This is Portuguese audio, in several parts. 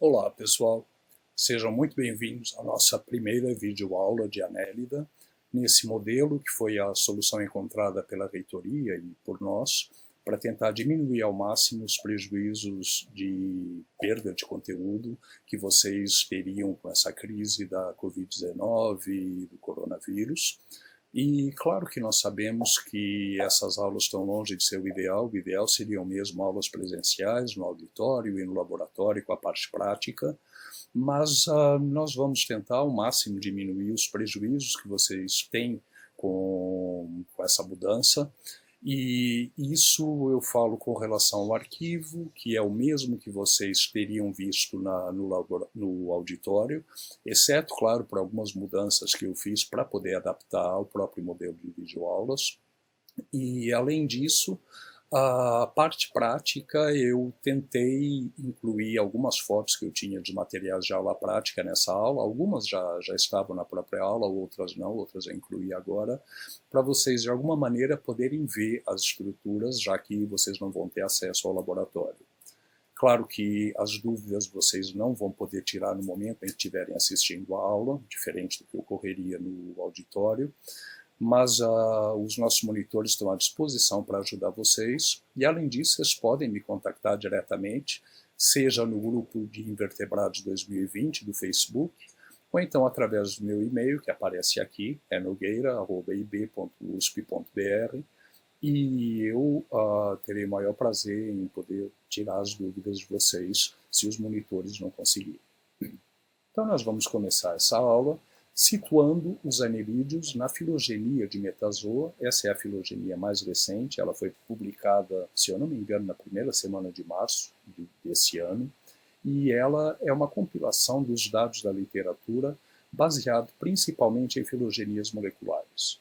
Olá pessoal, sejam muito bem-vindos à nossa primeira videoaula de Anélida, nesse modelo que foi a solução encontrada pela reitoria e por nós, para tentar diminuir ao máximo os prejuízos de perda de conteúdo que vocês teriam com essa crise da Covid-19 e do coronavírus. E claro que nós sabemos que essas aulas estão longe de ser o ideal seriam mesmo aulas presenciais, no auditório e no laboratório com a parte prática, mas nós vamos tentar ao máximo diminuir os prejuízos que vocês têm com essa mudança, e isso eu falo com relação ao arquivo, que é o mesmo que vocês teriam visto no auditório, exceto, claro, por algumas mudanças que eu fiz para poder adaptar ao próprio modelo de videoaulas. E, além disso, a parte prática, eu tentei incluir algumas fotos que eu tinha de materiais de aula prática nessa aula, algumas já estavam na própria aula, outras não, outras eu incluí agora, para vocês de alguma maneira poderem ver as estruturas, já que vocês não vão ter acesso ao laboratório. Claro que as dúvidas vocês não vão poder tirar no momento em que estiverem assistindo a aula, diferente do que ocorreria no auditório, mas os nossos monitores estão à disposição para ajudar vocês, e além disso vocês podem me contactar diretamente, seja no grupo de Invertebrados 2020 do Facebook, ou então através do meu e-mail, que aparece aqui, é nogueira@ib.usp.br, e eu terei o maior prazer em poder tirar as dúvidas de vocês, se os monitores não conseguirem. Então nós vamos começar essa aula situando os anelídeos na filogenia de Metazoa. Essa é a filogenia mais recente, ela foi publicada, se eu não me engano, na primeira semana de março desse ano, e ela é uma compilação dos dados da literatura baseado principalmente em filogenias moleculares.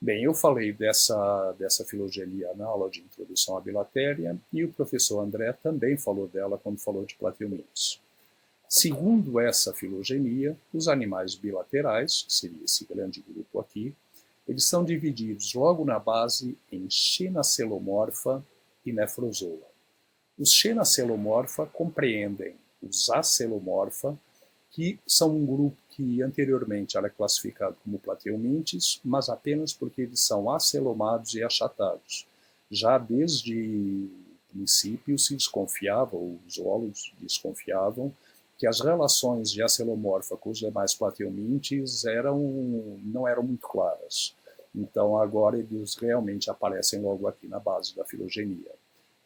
Bem, eu falei dessa filogenia na aula de introdução à bilatéria, e o professor André também falou dela quando falou de plateumintes. Segundo essa filogenia, os animais bilaterais, que seria esse grande grupo aqui, eles são divididos logo na base em Xenacelomorpha e Nefrozoa. Os Xenacelomorpha compreendem os Acelomorpha, que são um grupo que anteriormente era classificado como plateumintes, mas apenas porque eles são acelomados e achatados. Já desde o princípio se desconfiava, ou os zoólogos desconfiavam, que as relações de Acelomorpha com os demais plateumintes não eram muito claras. Então agora eles realmente aparecem logo aqui na base da filogenia.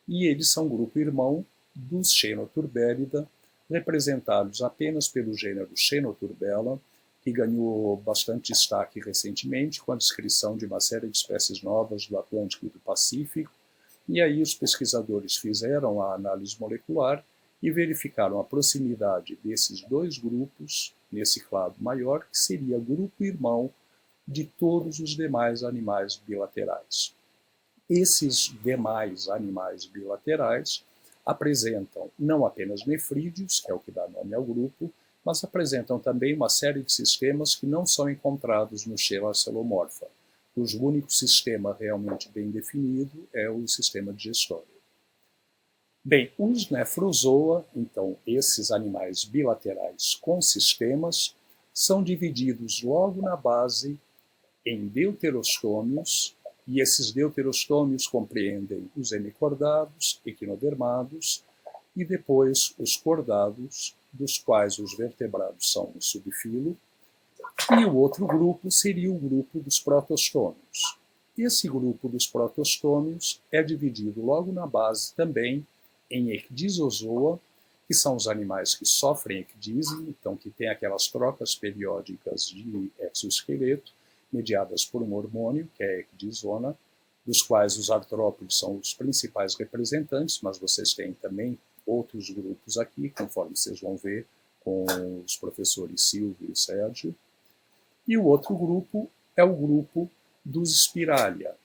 E eles são grupo irmão dos Xenoturbellida, representados apenas pelo gênero Xenoturbella, que ganhou bastante destaque recentemente com a descrição de uma série de espécies novas do Atlântico e do Pacífico, e aí os pesquisadores fizeram a análise molecular e verificaram a proximidade desses dois grupos nesse clado maior, que seria grupo irmão de todos os demais animais bilaterais. Esses demais animais bilaterais apresentam não apenas nefrídeos, que é o que dá nome ao grupo, mas apresentam também uma série de sistemas que não são encontrados no Xenoacelomorpha, cujo único sistema realmente bem definido é o sistema digestório. Bem, os Nefrozoa, então esses animais bilaterais com sistemas, são divididos logo na base em deuterostômios, e esses deuterostômios compreendem os hemicordados, equinodermados, e depois os cordados, dos quais os vertebrados são um subfilo, e o outro grupo seria o grupo dos protostômios. Esse grupo dos protostômios é dividido logo na base também em ecdysozoa, que são os animais que sofrem ecdise, então que tem aquelas trocas periódicas de exoesqueleto, mediadas por um hormônio, que é a ecdisona, dos quais os artrópodes são os principais representantes, mas vocês têm também outros grupos aqui, conforme vocês vão ver com os professores Silvio e Sérgio. E o outro grupo é o grupo dos Spiralia.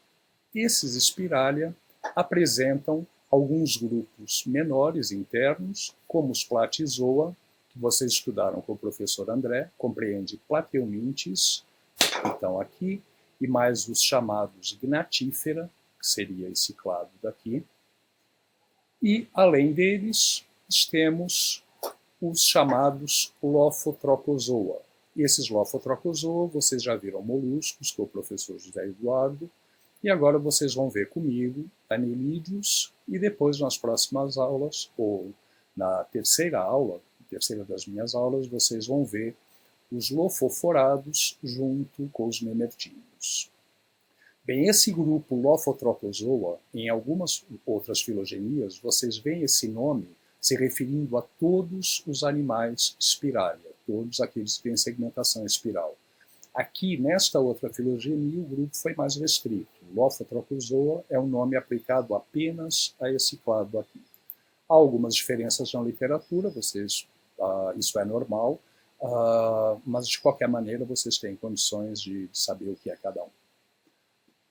Esses Spiralia apresentam alguns grupos menores internos, como os Platizoa, que vocês estudaram com o professor André, compreende Plateumintes, que estão aqui, e mais os chamados Gnatífera, que seria esse clado daqui. E, além deles, temos os chamados Lophotrochozoa. E esses Lophotrochozoa, vocês já viram moluscos com o professor José Eduardo, e agora vocês vão ver comigo anelídeos, e depois nas próximas aulas, ou na terceira aula, terceira das minhas aulas, vocês vão ver os lophoforados junto com os nemertíneos. Bem, esse grupo Lophotrochozoa, em algumas outras filogenias, vocês veem esse nome se referindo a todos os animais Spiralia, todos aqueles que têm segmentação espiral. Aqui, nesta outra filogenia, o grupo foi mais restrito. Lophotrochozoa é um nome aplicado apenas a esse clado aqui. Há algumas diferenças na literatura, isso é normal, mas de qualquer maneira vocês têm condições de saber o que é cada um.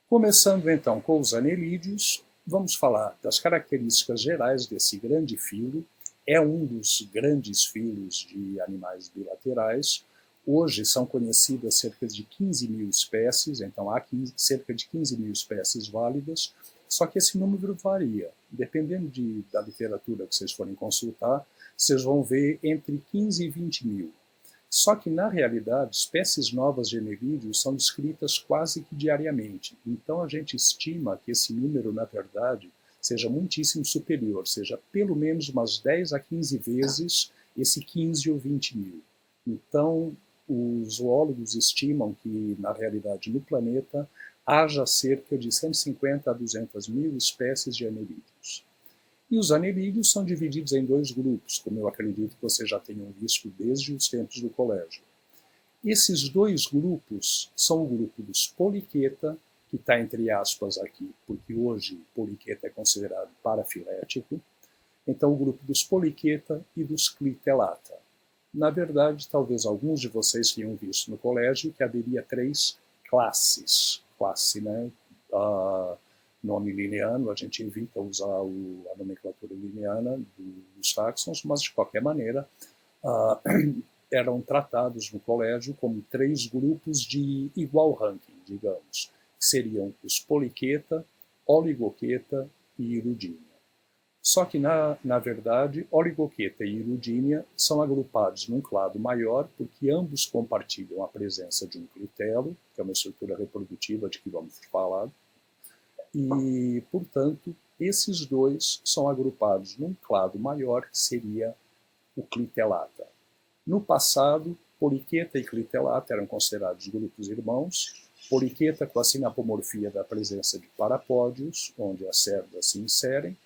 Começando então com os anelídeos, vamos falar das características gerais desse grande filo. É um dos grandes filos de animais bilaterais. Hoje são conhecidas cerca de 15 mil espécies, então há cerca de 15 mil espécies válidas, só que esse número varia. Dependendo da literatura que vocês forem consultar, vocês vão ver entre 15 e 20 mil. Só que, na realidade, espécies novas de anelídeos são descritas quase que diariamente. Então, a gente estima que esse número, na verdade, seja muitíssimo superior, seja pelo menos umas 10 a 15 vezes esse 15 ou 20 mil. Então, os zoólogos estimam que, na realidade, no planeta, haja cerca de 150 a 200 mil espécies de anelídeos. E os anelídeos são divididos em dois grupos, como eu acredito que vocês já tenham visto desde os tempos do colégio. Esses dois grupos são o grupo dos poliqueta, que está entre aspas aqui, porque hoje poliqueta é considerado parafilético. Então, o grupo dos poliqueta e dos clitelata. Na verdade, talvez alguns de vocês tenham visto no colégio que haveria 3 classes. Classe, né? Nome lineano, a gente evita usar a nomenclatura lineana dos táxons, mas de qualquer maneira eram tratados no colégio como 3 grupos de igual ranking, digamos, que seriam os poliqueta, oligoqueta e irudínia. Só que, na verdade, oligoqueta e irudínia são agrupados num clado maior porque ambos compartilham a presença de um clitelo, que é uma estrutura reprodutiva de que vamos falar, e, portanto, esses dois são agrupados num clado maior, que seria o clitelata. No passado, poliqueta e clitelata eram considerados grupos irmãos, poliqueta com a sinapomorfia da presença de parapódios, onde as cerdas se inserem,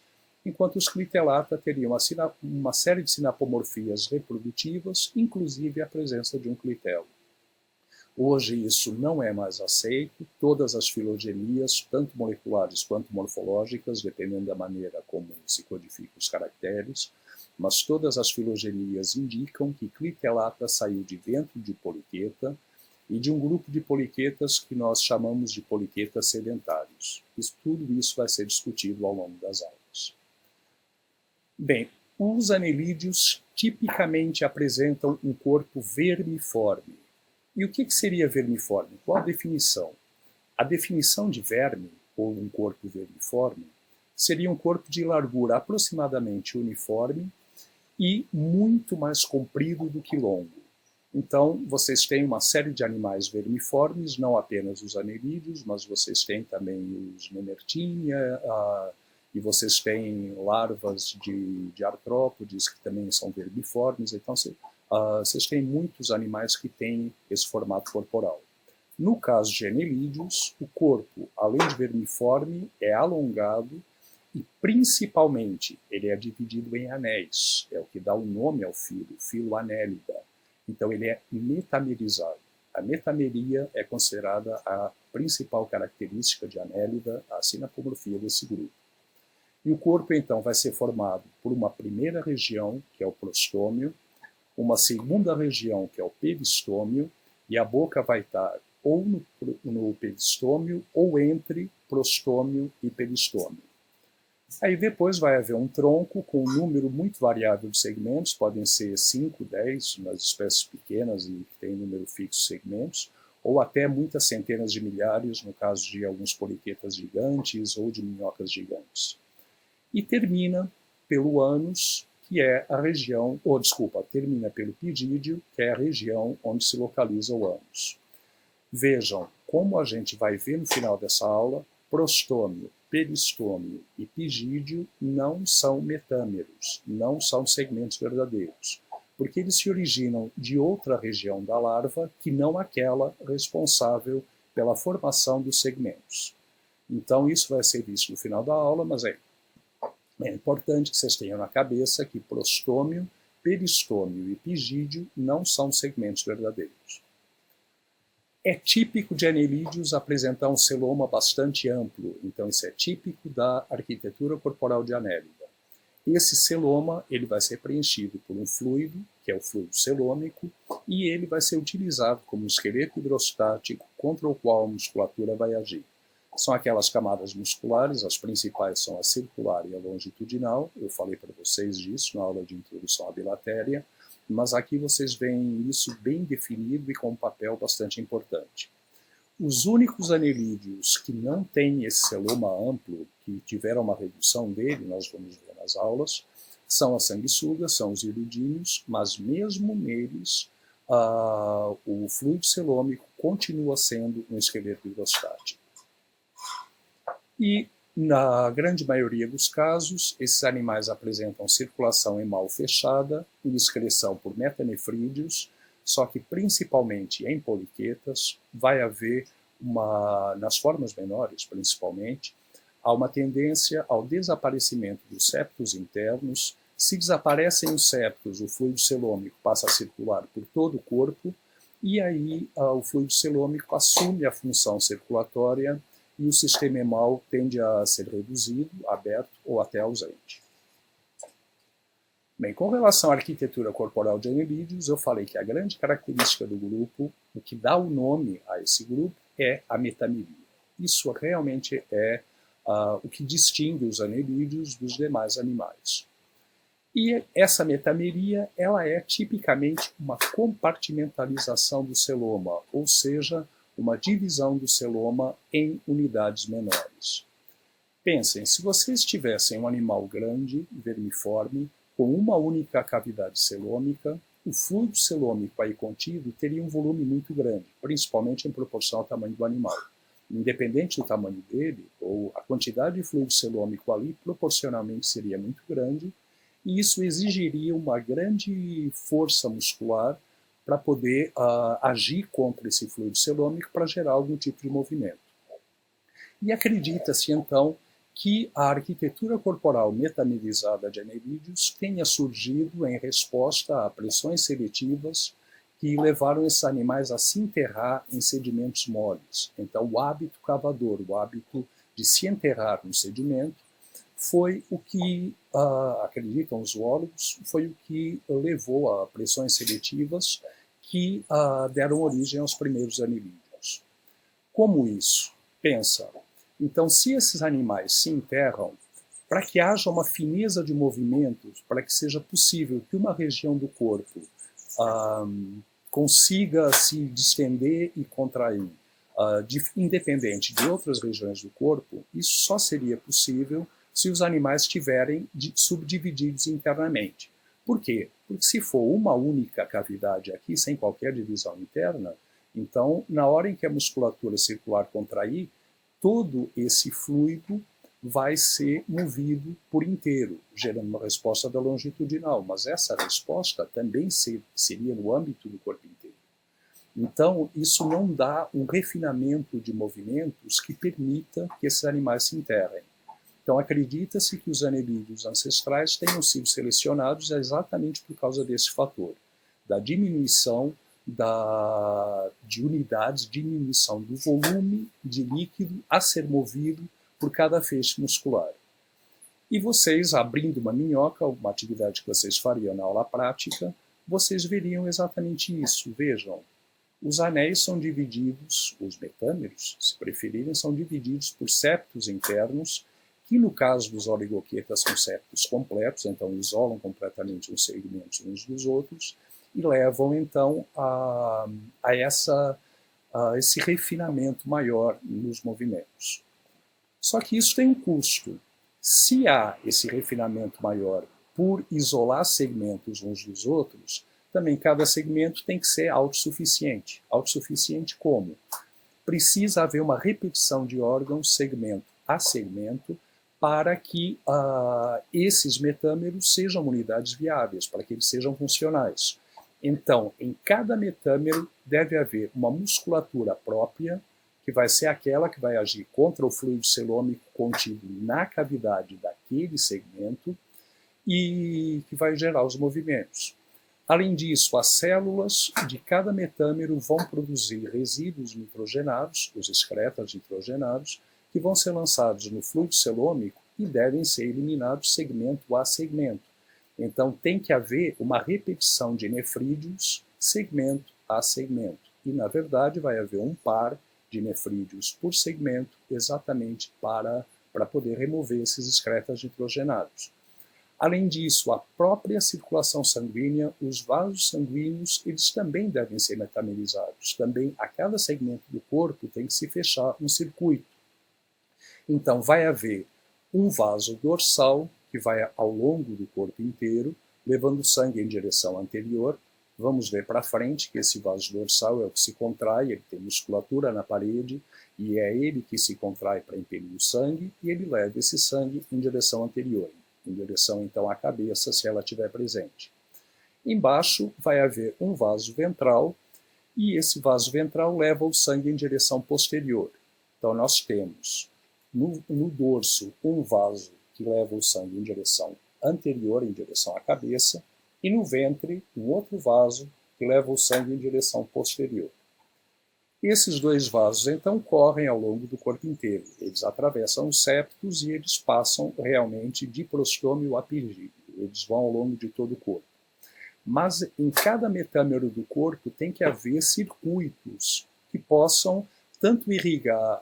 enquanto os clitelata teriam uma série de sinapomorfias reprodutivas, inclusive a presença de um clitelo. Hoje isso não é mais aceito, todas as filogenias, tanto moleculares quanto morfológicas, dependendo da maneira como se codificam os caracteres, mas todas as filogenias indicam que clitelata saiu de dentro de poliqueta e de um grupo de poliquetas que nós chamamos de poliquetas sedentários. Tudo isso vai ser discutido ao longo das aulas. Bem, os anelídeos tipicamente apresentam um corpo vermiforme. E o que seria vermiforme? Qual a definição? A definição de verme, ou um corpo vermiforme, seria um corpo de largura aproximadamente uniforme e muito mais comprido do que longo. Então, vocês têm uma série de animais vermiformes, não apenas os anelídeos, mas vocês têm também os nemertínia, e vocês têm larvas de artrópodes que também são vermiformes. Então, vocês têm muitos animais que têm esse formato corporal. No caso de anelídeos, o corpo, além de vermiforme, é alongado e, principalmente, ele é dividido em anéis. É o que dá o nome ao filo anélida. Então, ele é metamerizado. A metameria é considerada a principal característica de anélida, a sinapomorfia desse grupo. E o corpo, então, vai ser formado por uma primeira região, que é o prostômio, uma segunda região, que é o peristômio, e a boca vai estar ou no peristômio ou entre prostômio e peristômio. Aí depois vai haver um tronco com um número muito variável de segmentos, podem ser 5, 10 nas espécies pequenas e que têm número fixo de segmentos, ou até muitas centenas de milhares, no caso de alguns poliquetas gigantes ou de minhocas gigantes. E termina pelo ânus, que é a região, ou desculpa, termina pelo pigídio, que é a região onde se localiza o ânus. Vejam, como a gente vai ver no final dessa aula, prostômio, peristômio e pigídio não são metâmeros, não são segmentos verdadeiros, porque eles se originam de outra região da larva que não aquela responsável pela formação dos segmentos. Então isso vai ser visto no final da aula, mas é importante que vocês tenham na cabeça que prostômio, peristômio e pigídio não são segmentos verdadeiros. É típico de anelídeos apresentar um celoma bastante amplo, então isso é típico da arquitetura corporal de Annelida. Esse celoma ele vai ser preenchido por um fluido, que é o fluido celômico, e ele vai ser utilizado como um esqueleto hidrostático contra o qual a musculatura vai agir. São aquelas camadas musculares, as principais são a circular e a longitudinal, eu falei para vocês disso na aula de introdução à bilatéria, mas aqui vocês veem isso bem definido e com um papel bastante importante. Os únicos anelídeos que não têm esse celoma amplo, que tiveram uma redução dele, nós vamos ver nas aulas, são as sanguessugas, são os iridíneos, mas mesmo neles o fluido celômico continua sendo um esqueleto hidrostático. E, na grande maioria dos casos, esses animais apresentam circulação emal fechada e excreção por metanefrídeos, só que principalmente em poliquetas vai haver nas formas menores principalmente, há uma tendência ao desaparecimento dos septos internos. Se desaparecem os septos, o fluido celômico passa a circular por todo o corpo e aí o fluido celômico assume a função circulatória e o sistema emal tende a ser reduzido, aberto ou até ausente. Bem, com relação à arquitetura corporal de anelídeos, eu falei que a grande característica do grupo, o que dá o nome a esse grupo, é a metameria. Isso realmente é o que distingue os anelídeos dos demais animais. E essa metameria, ela é tipicamente uma compartimentalização do celoma, ou seja, uma divisão do celoma em unidades menores. Pensem, se vocês tivessem um animal grande, vermiforme, com uma única cavidade celômica, o fluido celômico aí contido teria um volume muito grande, principalmente em proporção ao tamanho do animal. Independente do tamanho dele, ou a quantidade de fluido celômico ali proporcionalmente seria muito grande, e isso exigiria uma grande força muscular para poder agir contra esse fluido celômico para gerar algum tipo de movimento. E acredita-se, então, que a arquitetura corporal metamerizada de anelídeos tenha surgido em resposta a pressões seletivas que levaram esses animais a se enterrar em sedimentos moles. Então, o hábito cavador, o hábito de se enterrar no sedimento, foi o que, acreditam os zoólogos, foi o que levou a pressões seletivas que deram origem aos primeiros anelídeos. Como isso? Pensa, então se esses animais se enterram, para que haja uma fineza de movimentos, para que seja possível que uma região do corpo consiga se distender e contrair, independente de outras regiões do corpo, isso só seria possível se os animais estiverem subdivididos internamente. Por quê? Porque se for uma única cavidade aqui, sem qualquer divisão interna, então, na hora em que a musculatura circular contrair, todo esse fluido vai ser movido por inteiro, gerando uma resposta da longitudinal, mas essa resposta também seria no âmbito do corpo inteiro. Então, isso não dá um refinamento de movimentos que permita que esses animais se enterrem. Então, acredita-se que os anelídeos ancestrais tenham sido selecionados exatamente por causa desse fator, da diminuição de unidades, diminuição do volume de líquido a ser movido por cada feixe muscular. E vocês, abrindo uma minhoca, uma atividade que vocês fariam na aula prática, vocês veriam exatamente isso. Vejam, os anéis são divididos, os metâmeros, se preferirem, são divididos por septos internos, que no caso dos oligoquetas são septos completos, então isolam completamente os segmentos uns dos outros, e levam então a esse refinamento maior nos movimentos. Só que isso tem um custo. Se há esse refinamento maior por isolar segmentos uns dos outros, também cada segmento tem que ser autossuficiente. Autossuficiente como? Precisa haver uma repetição de órgãos segmento a segmento para que esses metâmeros sejam unidades viáveis, para que eles sejam funcionais. Então, em cada metâmero deve haver uma musculatura própria, que vai ser aquela que vai agir contra o fluido celômico contido na cavidade daquele segmento e que vai gerar os movimentos. Além disso, as células de cada metâmero vão produzir resíduos nitrogenados, os excretas nitrogenados, que vão ser lançados no fluido celômico e devem ser eliminados segmento a segmento. Então, tem que haver uma repetição de nefrídeos segmento a segmento. E, na verdade, vai haver um par de nefrídeos por segmento, exatamente para poder remover esses excretas nitrogenados. Além disso, a própria circulação sanguínea, os vasos sanguíneos, eles também devem ser metamerizados. Também, a cada segmento do corpo tem que se fechar um circuito. Então, vai haver um vaso dorsal, que vai ao longo do corpo inteiro, levando sangue em direção anterior. Vamos ver para frente que esse vaso dorsal é o que se contrai, ele tem musculatura na parede, e é ele que se contrai para impelir o sangue, e ele leva esse sangue em direção anterior, em direção então à cabeça, se ela estiver presente. Embaixo vai haver um vaso ventral, e esse vaso ventral leva o sangue em direção posterior. Então nós temos no dorso um vaso que leva o sangue em direção anterior, em direção à cabeça, e no ventre um outro vaso que leva o sangue em direção posterior. Esses dois vasos então correm ao longo do corpo inteiro. Eles atravessam os septos e eles passam realmente de prostômio a epigídeo. Eles vão ao longo de todo o corpo. Mas em cada metâmero do corpo tem que haver circuitos que possam tanto irrigar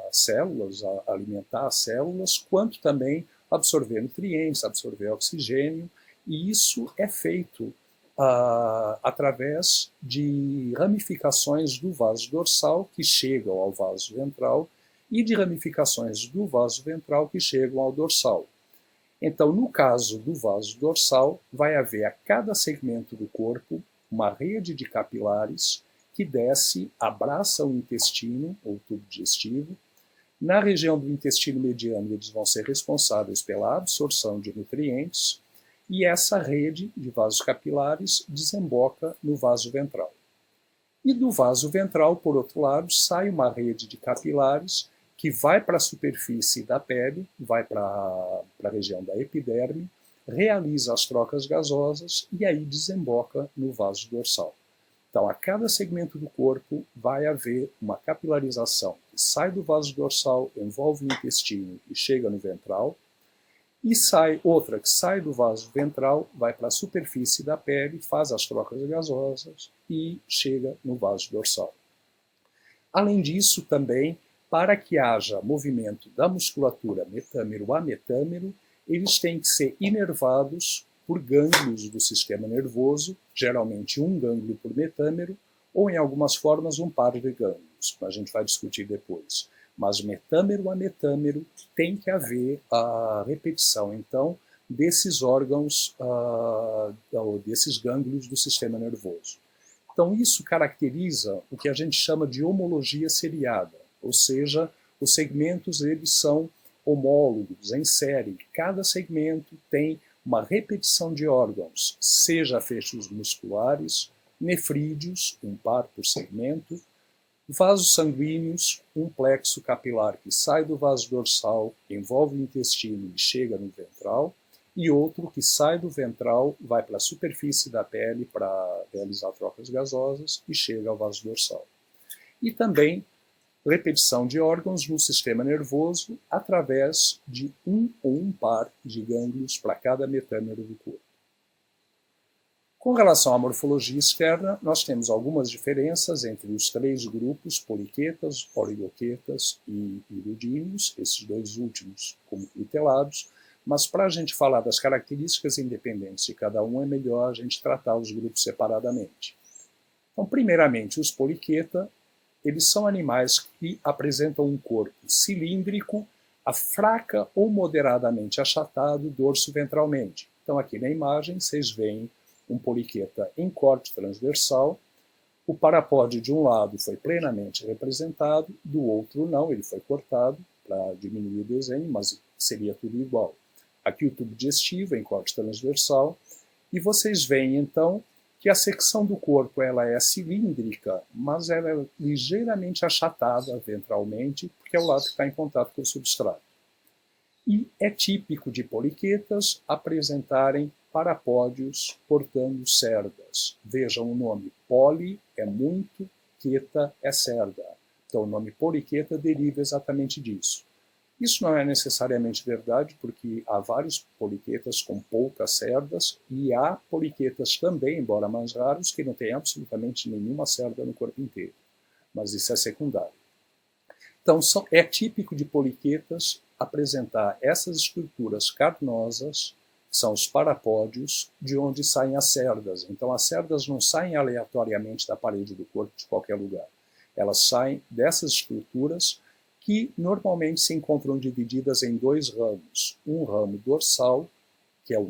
as células, alimentar as células, quanto também absorver nutrientes, absorver oxigênio, e isso é feito através de ramificações do vaso dorsal que chegam ao vaso ventral e de ramificações do vaso ventral que chegam ao dorsal. Então, no caso do vaso dorsal, vai haver a cada segmento do corpo uma rede de capilares que desce, abraça o intestino, ou tubo digestivo. Na região do intestino mediano, eles vão ser responsáveis pela absorção de nutrientes, e essa rede de vasos capilares desemboca no vaso ventral. E do vaso ventral, por outro lado, sai uma rede de capilares que vai para a superfície da pele, vai para a região da epiderme, realiza as trocas gasosas e aí desemboca no vaso dorsal. Então, a cada segmento do corpo vai haver uma capilarização que sai do vaso dorsal, envolve o intestino e chega no ventral, e sai outra que sai do vaso ventral, vai para a superfície da pele, faz as trocas gasosas e chega no vaso dorsal. Além disso, também, para que haja movimento da musculatura metâmero a metâmero, eles têm que ser inervados por gânglios do sistema nervoso, geralmente um gânglio por metâmero, ou em algumas formas um par de gânglios, que a gente vai discutir depois. Mas metâmero a metâmero tem que haver a repetição, então, desses órgãos, desses gânglios do sistema nervoso. Então, isso caracteriza o que a gente chama de homologia seriada, ou seja, os segmentos eles são homólogos, em série. Cada segmento tem uma repetição de órgãos, seja feixes musculares, nefrídeos, um par por segmento, vasos sanguíneos, um plexo capilar que sai do vaso dorsal, envolve o intestino e chega no ventral, e outro que sai do ventral, vai para a superfície da pele para realizar trocas gasosas e chega ao vaso dorsal. E também repetição de órgãos no sistema nervoso através de um ou um par de gânglios para cada metâmero do corpo. Com relação à morfologia externa, nós temos algumas diferenças entre os três grupos, poliquetas, oligoquetas e irudíneos, esses dois últimos como clitelados, mas para a gente falar das características independentes de cada um, é melhor a gente tratar os grupos separadamente. Então, primeiramente, os poliqueta, eles são animais que apresentam um corpo cilíndrico, a fraca ou moderadamente achatado dorso ventralmente. Então aqui na imagem vocês veem um poliqueta em corte transversal. O parapódio de um lado foi plenamente representado, do outro não, ele foi cortado para diminuir o desenho, mas seria tudo igual. Aqui o tubo digestivo em corte transversal, e vocês veem então que a secção do corpo ela é cilíndrica, mas ela é ligeiramente achatada ventralmente, porque é o lado que está em contato com o substrato. E é típico de poliquetas apresentarem parapódios portando cerdas. Vejam o nome, poli é muito, queta é cerda. Então o nome poliqueta deriva exatamente disso. Isso não é necessariamente verdade, porque há vários poliquetas com poucas cerdas, e há poliquetas também, embora mais raros, que não têm absolutamente nenhuma cerda no corpo inteiro. Mas isso é secundário. Então é típico de poliquetas apresentar essas estruturas carnosas, que são os parapódios, de onde saem as cerdas. Então as cerdas não saem aleatoriamente da parede do corpo de qualquer lugar. Elas saem dessas estruturas que normalmente se encontram divididas em dois ramos. Um ramo dorsal, que é o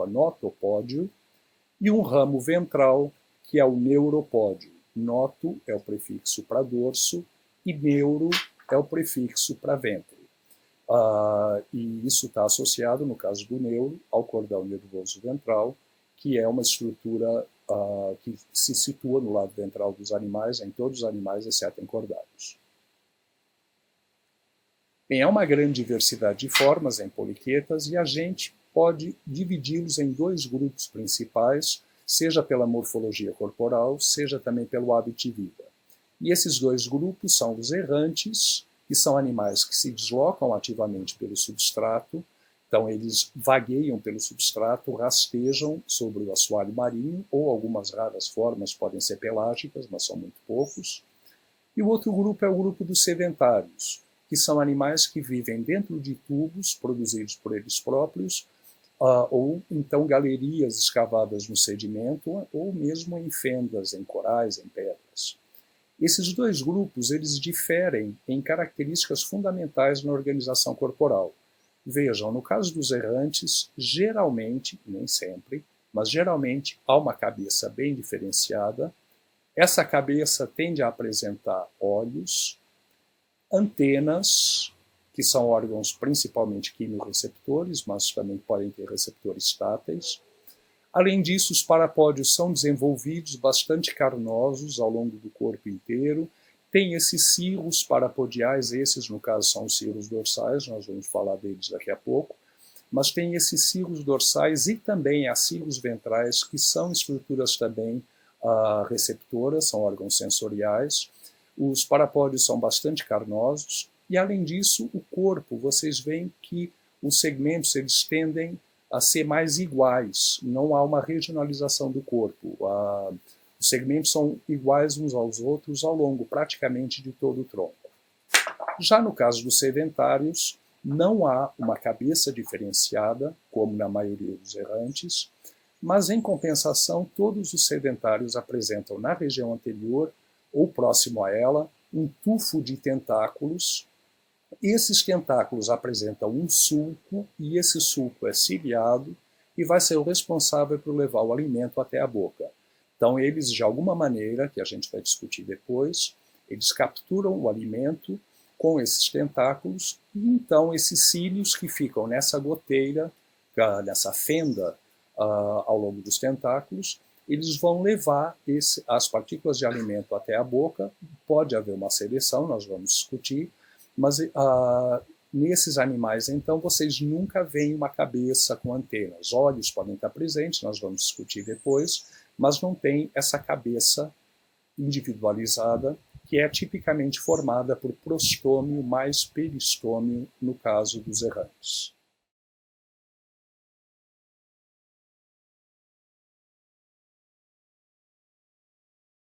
notopódio, e um ramo ventral, que é o neuropódio. Noto é o prefixo para dorso e neuro é o prefixo para ventre. E isso está associado, no caso do neuro, ao cordão nervoso ventral, que é uma estrutura que se situa no lado ventral dos animais, em todos os animais, exceto em cordários. Bem, há uma grande diversidade de formas em poliquetas e a gente pode dividi-los em dois grupos principais, seja pela morfologia corporal, seja também pelo hábito de vida. E esses dois grupos são os errantes, que são animais que se deslocam ativamente pelo substrato, então eles vagueiam pelo substrato, rastejam sobre o assoalho marinho, ou algumas raras formas podem ser pelágicas, mas são muito poucos. E o outro grupo é o grupo dos sedentários, que são animais que vivem dentro de tubos produzidos por eles próprios, ou então galerias escavadas no sedimento, ou mesmo em fendas, em corais, em pedras. Esses dois grupos eles diferem em características fundamentais na organização corporal. Vejam, no caso dos errantes, geralmente, nem sempre, mas geralmente há uma cabeça bem diferenciada. Essa cabeça tende a apresentar olhos, antenas, que são órgãos principalmente quimiorreceptores, mas também podem ter receptores táteis. Além disso, os parapódios são desenvolvidos bastante carnosos ao longo do corpo inteiro. Tem esses cirros parapodiais, esses no caso são os cirros dorsais, nós vamos falar deles daqui a pouco, mas tem esses cirros dorsais e também as cirros ventrais, que são estruturas também receptoras, são órgãos sensoriais. Os parapódios são bastante carnosos e, além disso, o corpo, vocês veem que os segmentos eles tendem a ser mais iguais, não há uma regionalização do corpo. Os segmentos são iguais uns aos outros ao longo praticamente de todo o tronco. Já no caso dos sedentários, não há uma cabeça diferenciada, como na maioria dos errantes, mas em compensação todos os sedentários apresentam na região anterior ou próximo a ela um tufo de tentáculos. Esses tentáculos apresentam um sulco e esse sulco é ciliado e vai ser o responsável por levar o alimento até a boca. Então eles, de alguma maneira, que a gente vai discutir depois, eles capturam o alimento com esses tentáculos e então esses cílios que ficam nessa goteira, nessa fenda ao longo dos tentáculos, eles vão levar as partículas de alimento até a boca. Pode haver uma seleção, nós vamos discutir, mas nesses animais, então, vocês nunca veem uma cabeça com antenas. Olhos podem estar presentes, nós vamos discutir depois, mas não tem essa cabeça individualizada, que é tipicamente formada por prostômio mais peristômio no caso dos errantes.